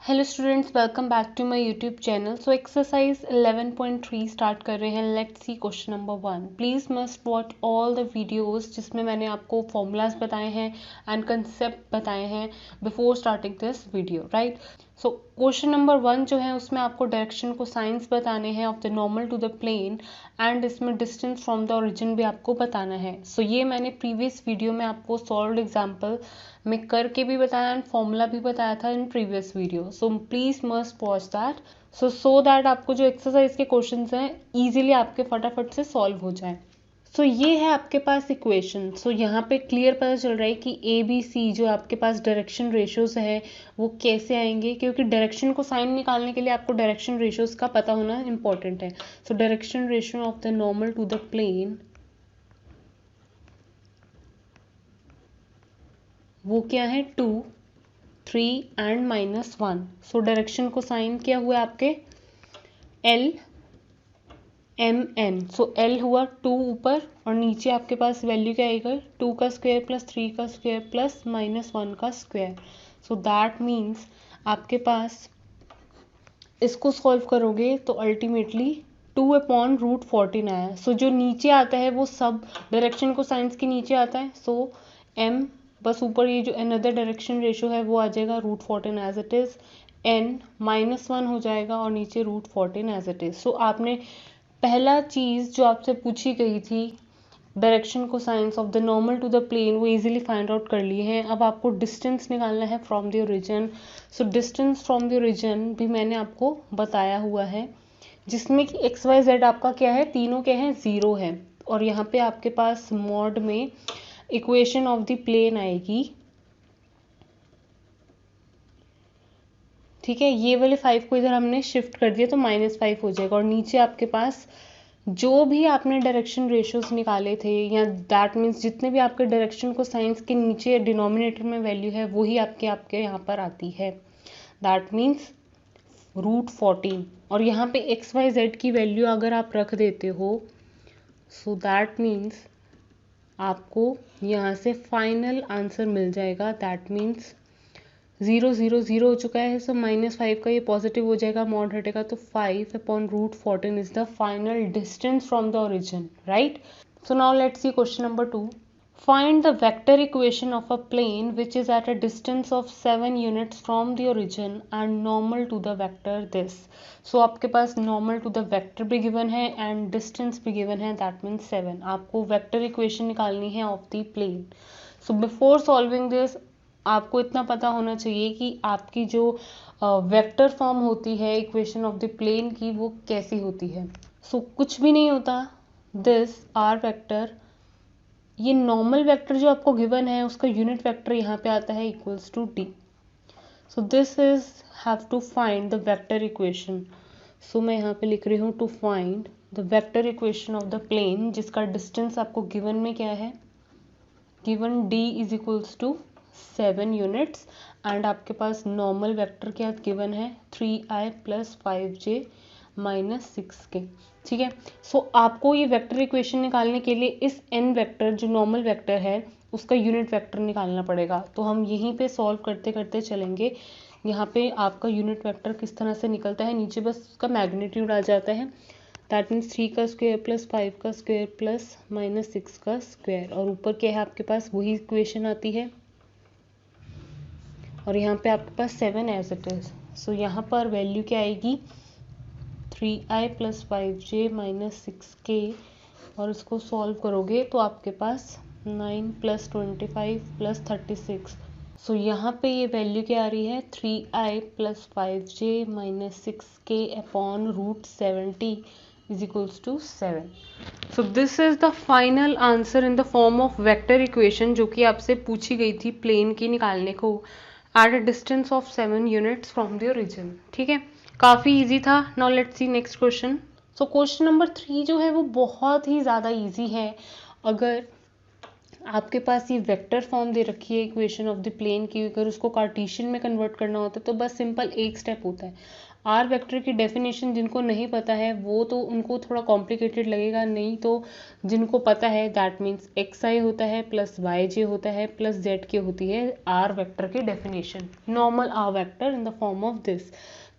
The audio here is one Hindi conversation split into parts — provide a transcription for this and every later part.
Hello students, welcome back to my YouTube channel. So exercise 11.3 start कर रहे हैं। Let's see question number 1। Please must watch all the videos जिसमें मैंने आपको फॉर्मूलाज बताए हैं एंड कंसेप्ट बताए हैं before starting this video, right. So question number 1 जो है उसमें आपको डायरेक्शन को साइंस बताने हैं of the normal to the plane and इसमें डिस्टेंस फ्रॉम द ओरिजिन भी आपको बताना है। सो ये मैंने प्रीवियस वीडियो में आपको सॉल्व्ड एग्जाम्पल में करके भी बताया एंड फॉर्मूला भी बताया था in previous video. So please must watch that so that आपको जो एक्सरसाइज के क्वेश्चंस हैं इजीली आपके फटाफट से सॉल्व हो जाए। सो ये है आपके पास इक्वेशन। सो यहाँ पे क्लियर पता चल रहा है कि ए बी सी जो आपके पास डायरेक्शन रेशियोज है वो कैसे आएंगे, क्योंकि डायरेक्शन को साइन निकालने के लिए आपको डायरेक्शन रेशियोज का पता होना इंपॉर्टेंट है। So direction ratio of the normal to the plane वो क्या है 2, 3 and -1। So direction cosines क्या हुआ आपके L M N। सो L हुआ 2 ऊपर और नीचे आपके पास वैल्यू क्या आएगा 2 का स्क्वायर प्लस 3 का स्क्वायर प्लस -1 का स्क्वायर। सो दैट मीन्स आपके पास इसको सॉल्व करोगे तो अल्टीमेटली 2/√14 आया। सो जो नीचे आता है वो सब डायरेक्शन को साइंस के नीचे आता है। सो M बस ऊपर ये जो अनदर डायरेक्शन रेशियो है वो आ जाएगा √14 एज इट इज, N -1 हो जाएगा और नीचे √14 एज इट इज। सो आपने पहला चीज जो आपसे पूछी गई थी direction cosines of the normal to the plane वो इजीली फाइंड आउट कर लिए हैं। अब आपको डिस्टेंस निकालना है from the origin. So distance from the origin भी मैंने आपको बताया हुआ है, जिसमें कि एक्स वाई जेड आपका क्या है, तीनों क्या है 0 है। और यहाँ पे आपके पास मॉड में इक्वेशन ऑफ द प्लेन आएगी, ठीक है। ये वाले 5 को इधर हमने शिफ्ट कर दिया तो -5 हो जाएगा और नीचे आपके पास जो भी आपने डायरेक्शन रेशियोज निकाले थे या दैट मीन्स जितने भी आपके डायरेक्शन को साइंस के नीचे डिनोमिनेटर में वैल्यू है वही आपके यहाँ पर आती है। That means √14। और यहाँ पे एक्स वाई जेड की वैल्यू अगर आप रख देते हो सो दैट मीन्स आपको यहाँ से फाइनल आंसर मिल जाएगा। दैट मीन्स 0 0 0 हो चुका है। सो -5 का ये पॉजिटिव हो जाएगा, मॉड हटेगा तो 5/√14 is the final distance from the origin, right. So now let's see question number 2। Find the vector equation of a plane which is at a distance of 7 units from the origin and normal to the vector this. So आपके पास normal to the vector भी given है and distance भी given है, that means 7। आपको vector equation निकालनी है of the plane. So before solving this आपको इतना पता होना चाहिए कि आपकी जो वेक्टर फॉर्म होती है इक्वेशन ऑफ द प्लेन की वो कैसी होती है। सो कुछ भी नहीं होता, दिस आर वेक्टर, ये नॉर्मल वेक्टर जो आपको गिवन है उसका यूनिट वेक्टर यहाँ पे आता है equals to D. So this is have to find the vector equation. सो मैं यहाँ पे लिख रही हूँ to find the vector equation of the plane जिसका डिस्टेंस आपको गिवन में क्या है, given d is equals to 7 units and आपके पास नॉर्मल वेक्टर क्या गिवन है 3i + 5j - 6k, ठीक है। सो आपको ये वेक्टर इक्वेशन निकालने के लिए इस n वेक्टर जो नॉर्मल वेक्टर है उसका यूनिट वेक्टर निकालना पड़ेगा। तो हम यहीं पे सॉल्व करते करते चलेंगे। यहाँ पे आपका यूनिट वेक्टर किस तरह से निकलता है, नीचे बस उसका मैग्नीट्यूड आ जाता है। दैट मीन्स 3 का स्क्वायर प्लस 5 का स्क्वायर प्लस -6 का स्क्वायर और ऊपर क्या है आपके पास वही इक्वेशन आती है और यहाँ पे आपके पास 7 एज इट इज। सो यहाँ पर वैल्यू क्या आएगी 3i + 5j - 6k और इसको सॉल्व करोगे तो आपके पास 9 + 25 + 36। सो यहाँ पे ये वैल्यू क्या आ रही है 3i + 5j - 6k upon √70 is equals to 7. So this is the final answer in the form of vector equation जो कि आपसे पूछी गई थी प्लेन की निकालने को at a distance of 7 units from the origin, ठीक है। काफ़ी इजी था। Now let's see next question. So question number 3 जो है वो बहुत ही ज़्यादा इजी है। अगर आपके पास ये वेक्टर फॉर्म दे रखी है इक्वेशन ऑफ द प्लेन की, अगर उसको कार्टेशियन में कन्वर्ट करना होता है तो बस सिंपल एक स्टेप होता है। आर वेक्टर की डेफिनेशन जिनको नहीं पता है वो तो उनको थोड़ा कॉम्प्लिकेटेड लगेगा, नहीं तो जिनको पता है दैट मीन्स एक्स आई होता है प्लस वाई जे होता है प्लस जेड के होती है आर वेक्टर की definition, normal r vector in the form of this.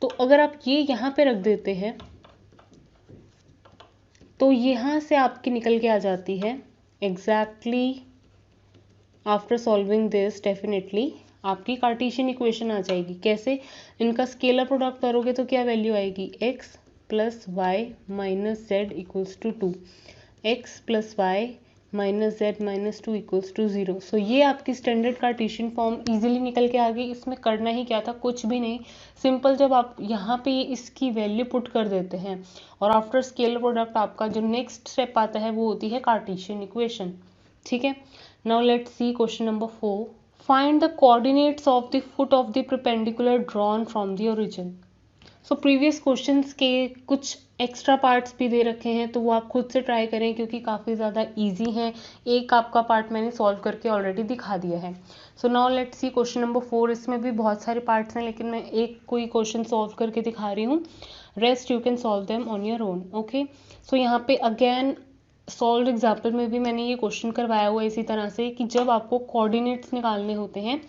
तो अगर आप ये यहाँ पे रख देते हैं तो यहाँ से आपकी निकल के आ जाती है exactly after solving this definitely आपकी कार्टेशियन इक्वेशन आ जाएगी। कैसे? इनका स्केलर प्रोडक्ट करोगे तो क्या वैल्यू आएगी, x plus y minus z equals to 2, x plus y minus z minus 2 equals to 0। So ये आपकी स्टैंडर्ड कार्टेशियन फॉर्म इजीली निकल के आ गई। इसमें करना ही क्या था, कुछ भी नहीं, सिंपल जब आप यहाँ पे इसकी वैल्यू पुट कर देते हैं और आफ्टर स्केलर प्रोडक्ट आपका जो नेक्स्ट स्टेप आता है वो होती है कार्टेशियन इक्वेशन। ठीक है, now let's see question number 4। Find the coordinates of the foot of the perpendicular drawn from the origin. So previous questions के कुछ एक्स्ट्रा पार्ट्स भी दे रखे हैं तो वो आप खुद से ट्राई करें क्योंकि काफ़ी ज़्यादा इजी हैं। एक आपका पार्ट मैंने सॉल्व करके ऑलरेडी दिखा दिया है। So now let's see question number 4। इसमें भी बहुत सारे पार्ट्स हैं लेकिन मैं एक कोई क्वेश्चन सॉल्व करके दिखा रही हूँ, rest you can solve them on your own. Okay, so यहाँ पे अगेन सॉल्व एग्जाम्पल में भी मैंने ये क्वेश्चन करवाया हुआ है इसी तरह से कि जब आपको कोऑर्डिनेट्स निकालने होते हैं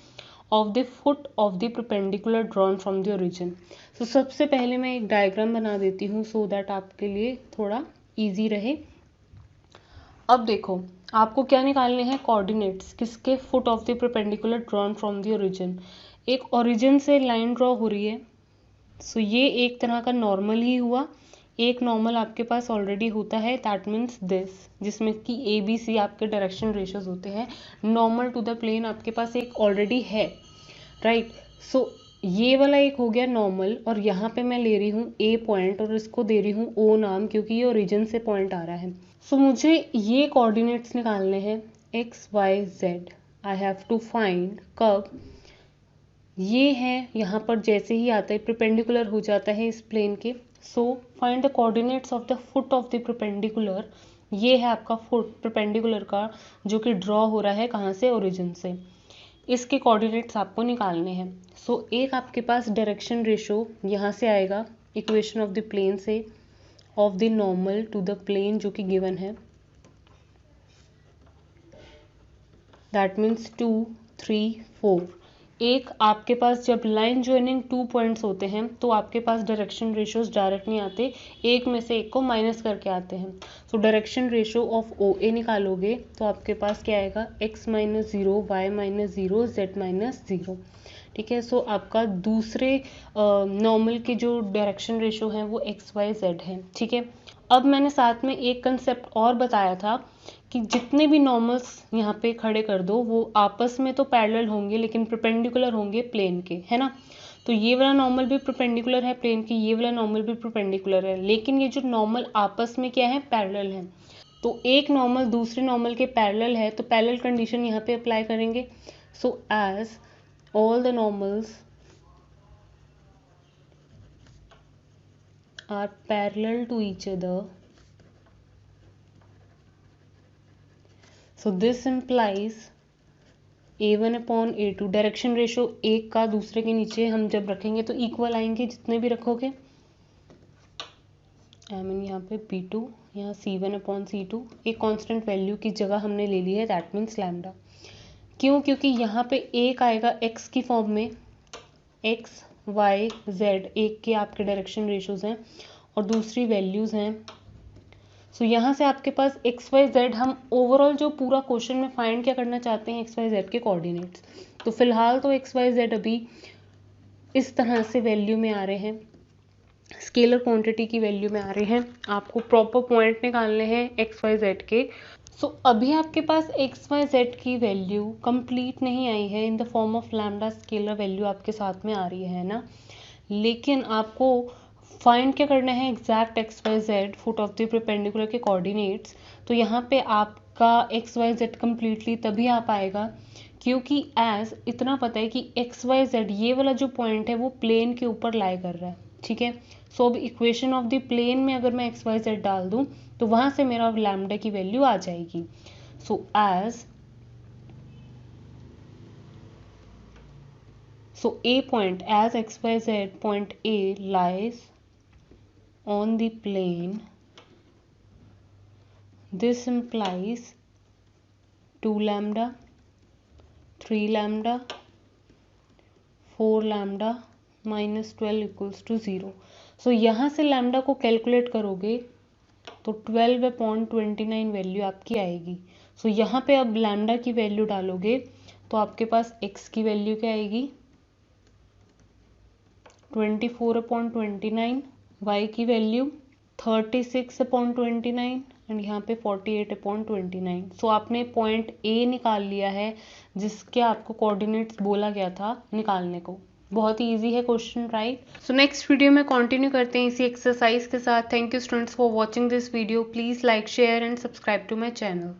of the foot of the perpendicular drawn from the origin. तो सबसे पहले मैं एक डायग्राम बना देती हूँ सो दैट आपके लिए थोड़ा इजी रहे। अब देखो आपको क्या निकालने हैं, कोऑर्डिनेट्स किसके, foot of the perpendicular drawn from the origin. एक ओरिजिन से लाइन ड्रॉ हो रही है, सो ये एक तरह का नॉर्मल ही हुआ। एक नॉर्मल आपके पास ऑलरेडी होता है दैट मीन्स दिस, जिसमें कि ए बी सी आपके डायरेक्शन रेशियोज होते हैं। नॉर्मल टू द प्लेन आपके पास एक ऑलरेडी है, राइट। सो ये वाला एक हो गया नॉर्मल और यहाँ पे मैं ले रही हूँ ए पॉइंट और इसको दे रही हूँ ओ नाम क्योंकि ये ओरिजिन से पॉइंट आ रहा है। सो मुझे ये कोऑर्डिनेट्स निकालने हैं x y z. I have to find कब ये है, यहाँ पर जैसे ही आता है परपेंडिकुलर हो जाता है इस प्लेन के। So find the coordinates of the foot of the perpendicular. ये है आपका फुट परपेंडिकुलर का जो कि ड्रॉ हो रहा है कहाँ से, ओरिजिन से। इसके कोऑर्डिनेट्स आपको निकालने हैं। सो एक आपके पास डायरेक्शन रेशो यहाँ से आएगा इक्वेशन ऑफ द प्लेन से, of the normal to the plane जो कि गिवन है, दैट मीन्स 2 3 4। एक आपके पास जब लाइन ज्वाइनिंग 2 पॉइंट्स होते हैं तो आपके पास डायरेक्शन रेशियोज डायरेक्ट नहीं आते, एक में से एक को माइनस करके आते हैं। So direction ratio of O A निकालोगे तो आपके पास क्या आएगा, x minus 0 Y minus 0 Z minus 0। ठीक है, सो आपका दूसरे नॉर्मल के जो डायरेक्शन रेशियो हैं वो एक्स वाई जेड है। ठीक है, अब मैंने साथ में एक कंसेप्ट और बताया था कि जितने भी नॉर्मल्स यहाँ पे खड़े कर दो वो आपस में तो पैरेलल होंगे लेकिन परपेंडिकुलर होंगे प्लेन के, है ना। तो ये वाला नॉर्मल भी परपेंडिकुलर है प्लेन की, ये वाला नॉर्मल भी परपेंडिकुलर है, लेकिन ये जो नॉर्मल आपस में क्या है, पैरेलल है। तो एक नॉर्मल दूसरे नॉर्मल के पैरेलल है तो पैरेलल कंडीशन यहाँ पे अप्लाई करेंगे। So as all the normals are parallel to each other, so this implies a1 upon a2। Direction ratio एक का दूसरे के नीचे हम जब रखेंगे तो इक्वल आएंगे जितने भी रखोगे। आई मीन यहाँ पे b2, यहाँ c1 अपॉन c2 एक कांस्टेंट वैल्यू की जगह हमने ले ली है, दैट मीन्स लैम्डा। क्यों? क्योंकि यहाँ पे एक आएगा x की फॉर्म में, x y z एक के आपके डायरेक्शन रेशियोज हैं और दूसरी वैल्यूज हैं। सो यहाँ से आपके पास x y z, हम ओवरऑल जो पूरा क्वेश्चन में फाइंड क्या करना चाहते हैं, x y z के कोऑर्डिनेट्स। तो फिलहाल तो x y z अभी इस तरह से वैल्यू में आ रहे हैं, स्केलर क्वांटिटी की वैल्यू में आ रहे हैं। आपको प्रॉपर पॉइंट निकालने हैं एक्स वाई जेड के। सो अभी आपके पास एक्स वाई जेड की वैल्यू कंप्लीट नहीं आई है, इन the form of lambda scalar value आपके साथ में आ रही है ना, लेकिन आपको फाइंड क्या करना है, exact x y z foot of the perpendicular के कोऑर्डिनेट्स। तो यहाँ पे आपका एक्स वाई जेड कम्प्लीटली तभी आ पाएगा क्योंकि एज इतना पता है कि एक्स वाई जेड ये वाला जो पॉइंट है वो प्लेन के ऊपर लाई कर रहा है। ठीक है, सो अब इक्वेशन ऑफ द प्लेन में अगर मैं एक्स वाई जेड डाल दूं तो वहां से मेरा लैम्डा की वैल्यू आ जाएगी। So as So A point, as XYZ point A lies on the plane, this implies 2 lambda, 3 lambda, 4 lambda minus 12 equals to 0. So यहाँ से लैम्डा को कैलकुलेट करोगे तो 12/29 वैल्यू आपकी आएगी. सो यहाँ पे अब लैम्डा की वैल्यू डालोगे तो आपके पास x की वैल्यू क्या आएगी 24/29, y की वैल्यू 36/29 एंड यहाँ पे 48/29. सो आपने पॉइंट A निकाल लिया है जिसके आपको कोऑर्डिनेट्स बोला गया था निकालने को. बहुत ही इजी है question, right. So next video में कंटिन्यू करते हैं इसी एक्सरसाइज के साथ. Thank you students for watching this video. Please like, share and subscribe to my channel.